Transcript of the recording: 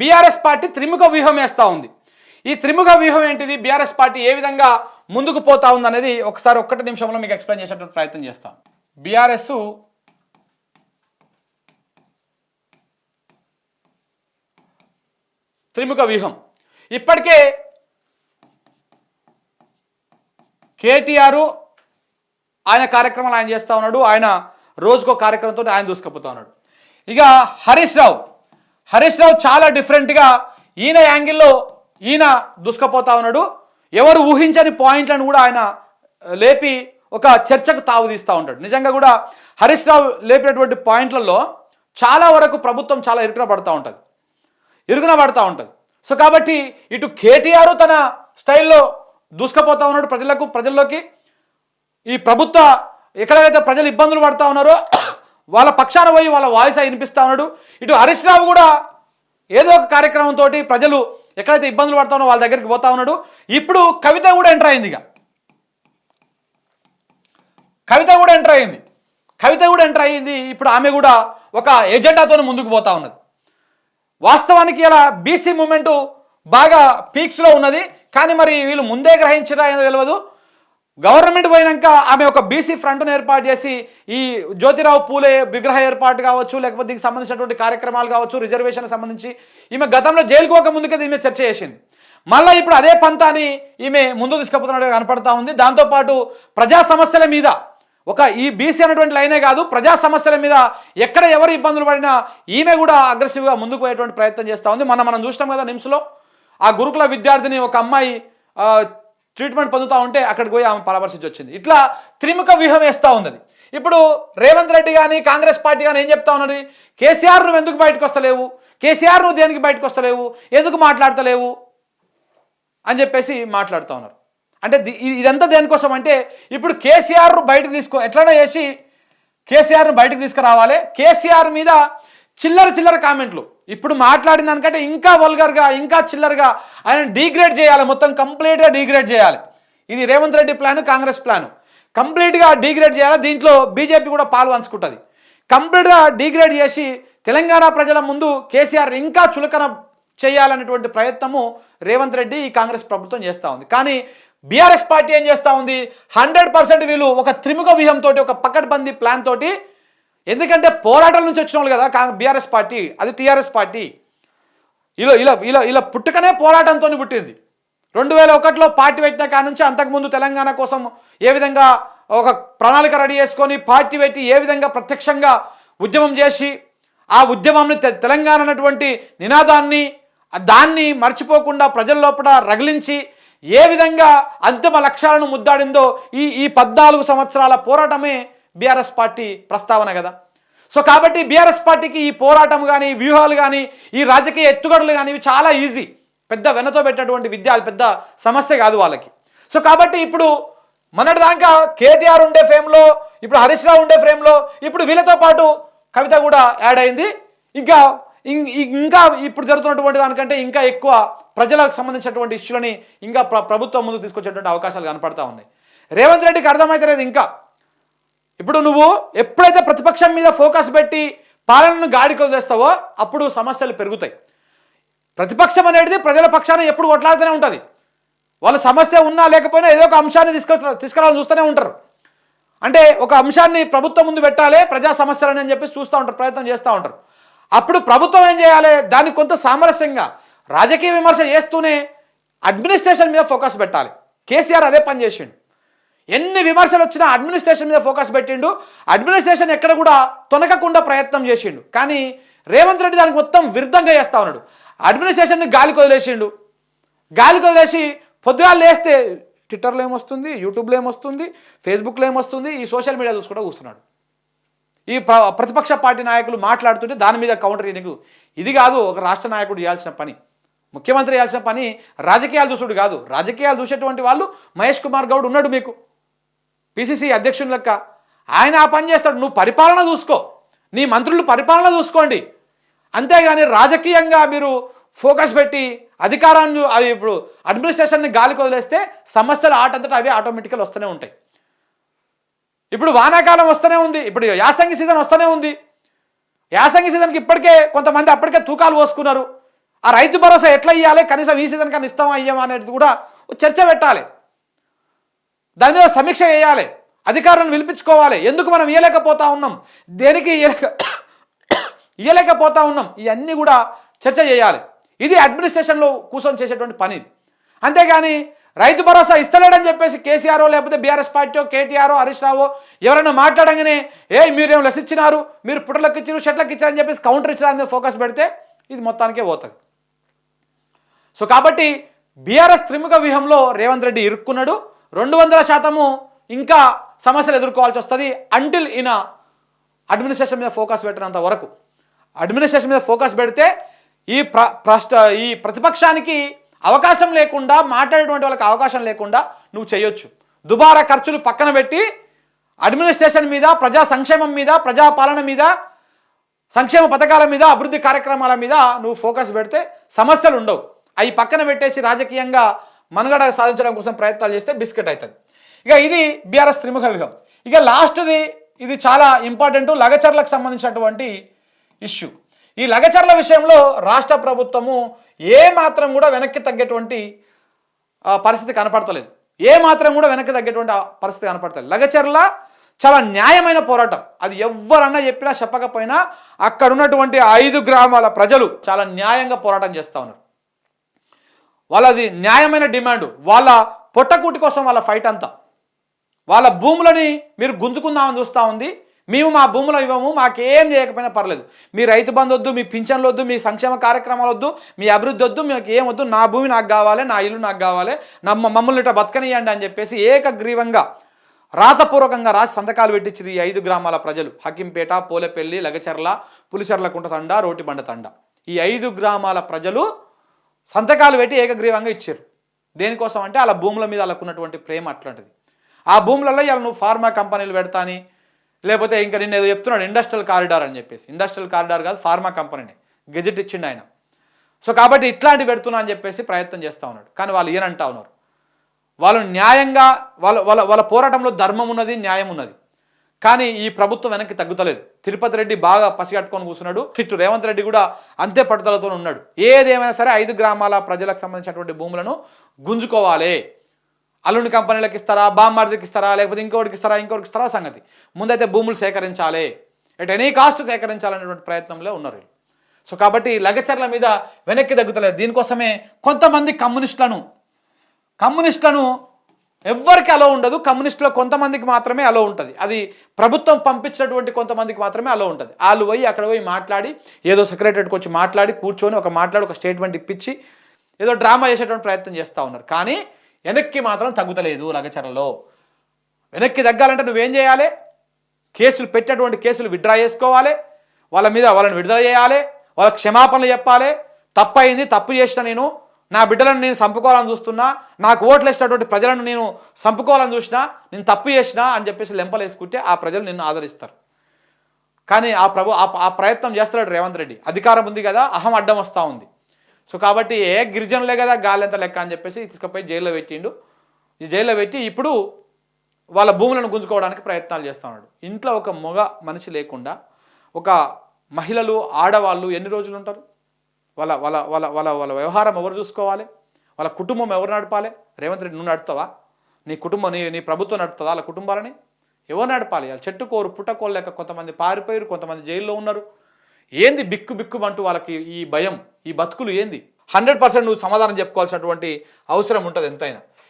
BRS party త్రిముఖ వ్యూహం వేస్తూ ఉంది. ఈ త్రిముఖ వ్యూహం ఏంటిది, బీఆర్ఎస్ పార్టీ ఏ విధంగా ముందుకు పోతా ఉంది అనేది ఒకసారి 1 నిమిషంలో మీకు ఎక్స్ప్లెయిన్ చేసేటువంటి ప్రయత్నం చేస్తాం. బీఆర్ఎస్ త్రిముఖ వ్యూహం ఇప్పటికే కేటీఆర్ ఆయన కార్యక్రమాలు ఆయన చేస్తూ ఉన్నాడు. ఆయన రోజుకో కార్యక్రమంతో ఆయన దూసుకుపోతా ఉన్నాడు. ఇక హరీష్ రావు చాలా డిఫరెంట్గా ఈయన యాంగిల్లో ఈయన దూసుకుపోతా ఉన్నాడు. ఎవరు ఊహించని పాయింట్లను కూడా ఆయన లేపి ఒక చర్చకు తావు తీస్తూ ఉంటాడు. నిజంగా కూడా హరీష్ రావు లేపినటువంటి పాయింట్లలో చాలా వరకు ప్రభుత్వం చాలా ఇరుకున పడుతూ ఉంటుంది. సో కాబట్టి ఇటు కేటీఆర్ తన స్టైల్లో దూసుకుపోతా ఉన్నాడు ప్రజల్లోకి. ఈ ప్రభుత్వ ఎక్కడైతే ప్రజలు ఇబ్బందులు పడుతూ ఉన్నారో వాళ్ళ పక్షాన పోయి వాళ్ళ వాయిస్ వినిపిస్తూ ఉన్నాడు. ఇటు హరీష్ రావు కూడా ఏదో ఒక కార్యక్రమంతో ప్రజలు ఎక్కడైతే ఇబ్బందులు పడుతూ ఉన్నారో వాళ్ళ దగ్గరికి పోతా ఉన్నాడు. ఇప్పుడు కవిత కూడా ఎంటర్ అయింది. కవిత కూడా ఎంటర్ అయింది. ఇప్పుడు ఆమె కూడా ఒక ఎజెండాతో ముందుకు పోతా ఉన్నది. వాస్తవానికి ఇలా బీసీ మూమెంటు బాగా పీక్స్లో ఉన్నది. కానీ మరి వీళ్ళు ముందే గ్రహించరా ఏదో తెలియదు. గవర్నమెంట్ పోయినాక ఆమె ఒక బీసీ ఫ్రంట్ను ఏర్పాటు చేసి ఈ జ్యోతిరావు పూలే విగ్రహ ఏర్పాటు కావచ్చు, లేకపోతే దీనికి సంబంధించినటువంటి కార్యక్రమాలు కావచ్చు, రిజర్వేషన్ సంబంధించి ఈమె గతంలో జైలుకు పోక ముందుకే ఈమె చర్చ చేసింది. మళ్ళీ ఇప్పుడు అదే పంతాన్ని ఈమె ముందు తీసుకుపోతున్నట్టుగా కనపడతా ఉంది. దాంతోపాటు ప్రజా సమస్యల మీద ఈ బీసీ అనేటువంటి లైనే కాదు, ప్రజా సమస్యల మీద ఎక్కడ ఎవరు ఇబ్బందులు పడినా ఈమె కూడా అగ్రెసివ్గా ముందుకు పోయేటువంటి ప్రయత్నం చేస్తూ ఉంది. మనం చూసినాం కదా నిమ్స్లో ఆ గురుకుల విద్యార్థిని ఒక అమ్మాయి ట్రీట్మెంట్ పొందుతూ ఉంటే అక్కడికి పోయి ఆమె పరామర్శించి వచ్చింది. ఇట్లా త్రిముఖ వ్యూహం వేస్తూ ఉన్నది. ఇప్పుడు రేవంత్ రెడ్డి కానీ కాంగ్రెస్ పార్టీ కానీ ఏం చెప్తా ఉన్నది, కేసీఆర్ నువ్వు ఎందుకు బయటకు వస్తలేవు, కేసీఆర్ నువ్వు దేనికి బయటకు వస్తలేవు, ఎందుకు మాట్లాడతలేవు అని చెప్పేసి మాట్లాడుతూ ఉన్నారు. అంటే ఇదంతా దేనికోసం అంటే ఇప్పుడు కేసీఆర్ బయటకు ఎట్లైనా చేసి కేసీఆర్ను బయటకు తీసుకురావాలి. కేసీఆర్ మీద చిల్లర కామెంట్లు ఇప్పుడు మాట్లాడిన దానికంటే ఇంకా వల్గర్గా ఇంకా చిల్లరగా ఆయన డీగ్రేడ్ చేయాలి, మొత్తం కంప్లీట్గా డీగ్రేడ్ చేయాలి. ఇది రేవంత్ రెడ్డి ప్లాన్, కాంగ్రెస్ ప్లాన్. కంప్లీట్గా డీగ్రేడ్ చేయాలి. దీంట్లో బీజేపీ కూడా పాలు పంచుకుంటుంది. కంప్లీట్గా డీగ్రేడ్ చేసి తెలంగాణ ప్రజల ముందు కేసీఆర్ ఇంకా చులకన చేయాలనేటువంటి ప్రయత్నము రేవంత్ రెడ్డి ఈ కాంగ్రెస్ ప్రభుత్వం చేస్తూ ఉంది. కానీ బీఆర్ఎస్ పార్టీ ఏం చేస్తూ ఉంది, 100% వీళ్ళు ఒక త్రిముఖ వ్యూహంతో ఒక పకడ్బందీ ప్లాన్ తోటి, ఎందుకంటే పోరాటాల నుంచి వచ్చిన వాళ్ళు కదా బీఆర్ఎస్ పార్టీ, అది టీఆర్ఎస్ పార్టీ. ఇలా పుట్టుకనే పోరాటంతో పుట్టింది. 2001లో పార్టీ పెట్టిన కాడ నుంచి అంతకుముందు తెలంగాణ కోసం ఏ విధంగా ఒక ప్రణాళిక రెడీ చేసుకొని పార్టీ పెట్టి ఏ విధంగా ప్రత్యక్షంగా ఉద్యమం చేసి ఆ ఉద్యమాన్ని తెలంగాణ అన్నటువంటి నినాదాన్ని దాన్ని మర్చిపోకుండా ప్రజల లోపల రగిలించి ఏ విధంగా అంతిమ లక్ష్యాలను ముద్దాడిందో ఈ 14 సంవత్సరాల పోరాటమే బీఆర్ఎస్ పార్టీ ప్రస్తావన కదా. సో కాబట్టి బీఆర్ఎస్ పార్టీకి ఈ పోరాటం కానీ వ్యూహాలు కానీ ఈ రాజకీయ ఎత్తుగడలు కానీ ఇవి చాలా ఈజీ, పెద్ద వెనతో పెట్టినటువంటి విద్య, అది పెద్ద సమస్య కాదు వాళ్ళకి. సో కాబట్టి ఇప్పుడు మొన్నటిదాకా కేటీఆర్ ఉండే ఫ్రేమ్లో, ఇప్పుడు హరీష్ రావు ఉండే ఫ్రేమ్లో, ఇప్పుడు వీళ్ళతో పాటు కవిత కూడా యాడ్ అయింది. ఇంకా ఇప్పుడు జరుగుతున్నటువంటి దానికంటే ఇంకా ఎక్కువ ప్రజలకు సంబంధించినటువంటి ఇష్యూలని ఇంకా ప్రభుత్వం ముందుకు తీసుకొచ్చేటువంటి అవకాశాలు కనపడతా ఉన్నాయి. రేవంత్ రెడ్డికి అర్థమైతలేదు ఇంకా. ఇప్పుడు నువ్వు ఎప్పుడైతే ప్రతిపక్షం మీద ఫోకస్ పెట్టి పాలనను గాడికి వదిలేస్తావో అప్పుడు సమస్యలు పెరుగుతాయి. ప్రతిపక్షం అనేది ప్రజల పక్షాన ఎప్పుడు కొట్లాడుతూనే ఉంటుంది. వాళ్ళ సమస్య ఉన్నా లేకపోయినా ఏదో ఒక అంశాన్ని తీసుకురావాలని చూస్తూనే ఉంటారు. అంటే ఒక అంశాన్ని ప్రభుత్వం ముందు పెట్టాలి, ప్రజా సమస్యలని అని చెప్పేసి చూస్తూ ఉంటారు, ప్రయత్నం చేస్తూ ఉంటారు. అప్పుడు ప్రభుత్వం ఏం చేయాలి, దానికి కొంత సామరస్యంగా రాజకీయ విమర్శ చేస్తూనే అడ్మినిస్ట్రేషన్ మీద ఫోకస్ పెట్టాలి. కేసీఆర్ అదే పని చేసిండు. ఎన్ని విమర్శలు వచ్చినా అడ్మినిస్ట్రేషన్ మీద ఫోకస్ పెట్టిండు. అడ్మినిస్ట్రేషన్ ఎక్కడ కూడా తొనకకుండా ప్రయత్నం చేసిండు. కానీ రేవంత్ రెడ్డి దానికి మొత్తం విరుద్ధంగా చేస్తూ ఉన్నాడు. అడ్మినిస్ట్రేషన్ని గాలికి వదిలేసి పొద్దుగాలు లేస్తే ట్విట్టర్లో ఏమొస్తుంది, యూట్యూబ్లో ఏమొస్తుంది, ఫేస్బుక్లో ఏమొస్తుంది, ఈ సోషల్ మీడియా చూసుకుంటూ కూర్చున్నాడు. ఈ ప్రతిపక్ష పార్టీ నాయకులు మాట్లాడుతుంటే దాని మీద కౌంటర్ చేయడానికి. ఇది కాదు ఒక రాష్ట్ర నాయకుడు చేయాల్సిన పని, ముఖ్యమంత్రి చేయాల్సిన పని. రాజకీయాలు చూసుడు కాదు. రాజకీయాలు చూసేటువంటి వాళ్ళు మహేష్ కుమార్ గౌడ్ ఉన్నాడు మీకు, పిసిసి అధ్యక్షుని లెక్క. ఆయన ఆ పని చేస్తాడు. నువ్వు పరిపాలన చూసుకో, నీ మంత్రులు పరిపాలన చూసుకోండి. అంతేగాని రాజకీయంగా మీరు ఫోకస్ పెట్టి అధికారాన్ని ఇప్పుడు అడ్మినిస్ట్రేషన్ని గాలికి వదిలేస్తే సమస్యలు ఆటంతటా అవే ఆటోమేటికల్ వస్తూనే ఉంటాయి. ఇప్పుడు వానాకాలం వస్తూనే ఉంది, ఇప్పుడు యాసంగి సీజన్ వస్తూనే ఉంది. యాసంగి సీజన్కి ఇప్పటికే కొంతమంది అప్పటికే తూకాలు పోసుకున్నారు. ఆ రైతు భరోసా ఎట్లా ఇవ్వాలి, కనీసం ఈ సీజన్ కన్నా ఇస్తామా అయ్యామా అనేది కూడా చర్చ పెట్టాలి. దాని మీద సమీక్ష చేయాలి, అధికారులను పిలిపించుకోవాలి. ఎందుకు మనం ఇవ్వలేకపోతా ఉన్నాం, దేనికి ఇవ్వలేకపోతా ఉన్నాం, ఇవన్నీ కూడా చర్చ చేయాలి. ఇది అడ్మినిస్ట్రేషన్లో కూర్చొని చేసేటువంటి పని. అంతేగాని రైతు భరోసా ఇస్తలేడని చెప్పేసి కేసీఆర్ లేకపోతే బీఆర్ఎస్ పార్టీ కేటీఆర్ హరీష్ రావు ఎవరైనా మాట్లాడగానే మీరేం లెస్ ఇచ్చినారు, మీరు పుట్టలకు ఇచ్చారు షెట్లకు ఇచ్చారని చెప్పేసి కౌంటర్ ఇచ్చిన దాని మీద ఫోకస్ పెడితే ఇది మొత్తానికే పోతుంది. సో కాబట్టి బీఆర్ఎస్ త్రిముఖ వ్యూహంలో రేవంత్ రెడ్డి ఇరుక్కున్నాడు. 200% ఇంకా సమస్యలు ఎదుర్కోవాల్సి వస్తుంది అంటిల్ ఈయన అడ్మినిస్ట్రేషన్ మీద ఫోకస్ పెట్టినంత వరకు. అడ్మినిస్ట్రేషన్ మీద ఫోకస్ పెడితే ఈ ప్రతిపక్షానికి అవకాశం లేకుండా, మాట్లాడేటువంటి వాళ్ళకి అవకాశం లేకుండా నువ్వు చేయొచ్చు. దుబారా ఖర్చులు పక్కన పెట్టి అడ్మినిస్ట్రేషన్ మీద, ప్రజా సంక్షేమం మీద, ప్రజాపాలన మీద, సంక్షేమ పథకాల మీద, అభివృద్ధి కార్యక్రమాల మీద నువ్వు ఫోకస్ పెడితే సమస్యలు ఉండవు. అవి పక్కన పెట్టేసి రాజకీయంగా మనుగడ సాధించడం కోసం ప్రయత్నాలు చేస్తే బిస్కెట్ అవుతుంది. ఇక ఇది బీఆర్ఎస్ త్రిముఖ వ్యూహం. ఇక లాస్ట్ది, ఇది చాలా ఇంపార్టెంట్, లగచర్లకు సంబంధించినటువంటి ఇష్యూ. ఈ లగచర్ల విషయంలో రాష్ట్ర ప్రభుత్వము ఏ మాత్రం కూడా వెనక్కి తగ్గేటువంటి పరిస్థితి కనపడతలేదు. ఏ మాత్రం కూడా వెనక్కి తగ్గేటువంటి పరిస్థితి కనపడతలేదు. లగచర్ల చాలా న్యాయమైన పోరాటం. అది ఎవరన్నా చెప్పినా చెప్పకపోయినా అక్కడ ఉన్నటువంటి 5 గ్రామాల ప్రజలు చాలా న్యాయంగా పోరాటం చేస్తూ ఉన్నారు. వాళ్ళది న్యాయమైన డిమాండ్, వాళ్ళ పొట్టకూటి కోసం వాళ్ళ ఫైట్ అంతా. వాళ్ళ భూములని మీరు గుంజుకుందామని చూస్తూ ఉంది. మేము మా భూములు ఇవ్వము, మాకేం చేయకపోయినా పర్లేదు, మీ రైతు బంధు వద్దు, మీ పింఛన్లు వద్దు, మీ సంక్షేమ కార్యక్రమాలు వద్దు, మీ అభివృద్ధి వద్దు, మీకు ఏం వద్దు, నా భూమి నాకు కావాలి, నా ఇల్లు నాకు కావాలి, మమ్మల్ని ఇట్లా బతకనియండి అని చెప్పేసి ఏకగ్రీవంగా రాతపూర్వకంగా రాసి సంతకాలు పెట్టించారు ఈ 5 గ్రామాల ప్రజలు. హకింపేట, పోలేపల్లి, లగచర్ల, పులిచెర్ల కుంటతండ, రోటిబండ తండ, ఈ 5 గ్రామాల ప్రజలు సంతకాలు పెట్టి ఏకగ్రీవంగా ఇచ్చారు. దేనికోసం అంటే వాళ్ళ భూముల మీద వాళ్ళకున్నటువంటి ప్రేమ అట్లాంటిది. ఆ భూములలో ఇలా నువ్వు ఫార్మా కంపెనీలు పెడతాని, లేకపోతే ఇంకా నిన్న ఏదో చెప్తున్నాడు ఇండస్ట్రియల్ కారిడార్ అని చెప్పేసి. ఇండస్ట్రియల్ కారిడార్ కాదు, ఫార్మా కంపెనీనే, గెజెట్ ఇచ్చిండు ఆయన. సో కాబట్టి ఇట్లాంటివి పెడుతున్నా అని చెప్పేసి ప్రయత్నం చేస్తూ ఉన్నాడు. కానీ వాళ్ళు ఏనంటా ఉన్నారు, వాళ్ళు న్యాయంగా వాళ్ళ పోరాటంలో ధర్మం ఉన్నది, న్యాయం ఉన్నది. కానీ ఈ ప్రభుత్వం వెనక్కి తగ్గుతలేదు. తిరుపతి రెడ్డి బాగా పసిగట్టుకొని కూర్చున్నాడు, ఇటు రేవంత్ రెడ్డి కూడా అంతే పట్టుదలతో ఉన్నాడు. ఏదేమైనా సరే 5 గ్రామాల ప్రజలకు సంబంధించినటువంటి భూములను గుంజుకోవాలి. అల్లుని కంపెనీలకు ఇస్తారా, బామ్మార్దికి ఇస్తారా, లేకపోతే ఇంకోటికి ఇస్తారా సంగతి. ముందైతే భూములు సేకరించాలి, ఎట్ ఎనీ కాస్ట్ సేకరించాలనేటువంటి ప్రయత్నంలో ఉన్నారు. సో కాబట్టి లగచర్ల మీద వెనక్కి తగ్గుతలేదు. దీనికోసమే కొంతమంది కమ్యూనిస్టులను ఎవ్వరికి అలో ఉండదు, కమ్యూనిస్టులో కొంతమందికి మాత్రమే అలో ఉంటుంది. అది ప్రభుత్వం పంపించినటువంటి కొంతమందికి మాత్రమే అలో ఉంటుంది. వాళ్ళు పోయి అక్కడ పోయి మాట్లాడి, ఏదో సెక్రటరీకి వచ్చి మాట్లాడి కూర్చొని ఒక స్టేట్మెంట్ ఇప్పించి ఏదో డ్రామా చేసేటువంటి ప్రయత్నం చేస్తూ ఉన్నారు. కానీ వెనక్కి మాత్రం తగ్గుతలేదు. లగచర్లలో వెనక్కి తగ్గాలంటే నువ్వేం చేయాలి, కేసులు పెట్టినటువంటి కేసులు విత్డ్రా చేసుకోవాలి, వాళ్ళని విడుదల చేయాలి, వాళ్ళకి క్షమాపణలు చెప్పాలి. తప్పైంది, తప్పు చేసిన నేను, నా బిడ్డలను నేను చంపుకోవాలని చూస్తున్నా, నాకు ఓట్లు వేసినటువంటి ప్రజలను నేను చంపుకోవాలని చూసినా, నేను తప్పు చేసినా అని చెప్పేసి లెంపలు వేసుకుంటే ఆ ప్రజలు నిన్ను ఆదరిస్తారు. కానీ ఆ ప్రయత్నం చేస్తున్నాడు రేవంత్ రెడ్డి. అధికారం ఉంది కదా, అహం అడ్డం వస్తూ ఉంది. సో కాబట్టి గిరిజనులే కదా గాలెంత లెక్క అని చెప్పేసి తీసుకుపోయి జైల్లో పెట్టిండు. ఈ జైల్లో పెట్టి ఇప్పుడు వాళ్ళ భూములను గుంజుకోవడానికి ప్రయత్నాలు చేస్తూ ఉన్నాడు. ఇంట్లో ఒక మగ మనిషి లేకుండా ఒక మహిళలు, ఆడవాళ్ళు ఎన్ని రోజులు ఉంటారు? వాళ్ళ వాళ్ళ వాళ్ళ వాళ్ళ వాళ్ళ వ్యవహారం ఎవరు చూసుకోవాలి? వాళ్ళ కుటుంబం ఎవరు నడపాలి? రేవంత్ రెడ్డి నువ్వు నడుపుతావా? నీ కుటుంబం నీ ప్రభుత్వం నడుపుతుందా వాళ్ళ కుటుంబాలని? ఎవరు నడపాలి? వాళ్ళ చెట్టుకోరు పుట్టకోరు లేక కొంతమంది పారిపోయారు, కొంతమంది జైల్లో ఉన్నారు. ఏంది బిక్కుమంటూ వాళ్ళకి ఈ భయం, ఈ బతుకులు ఏంది? 100% నువ్వు సమాధానం చెప్పుకోవాల్సినటువంటి అవసరం ఉంటుంది ఎంతైనా.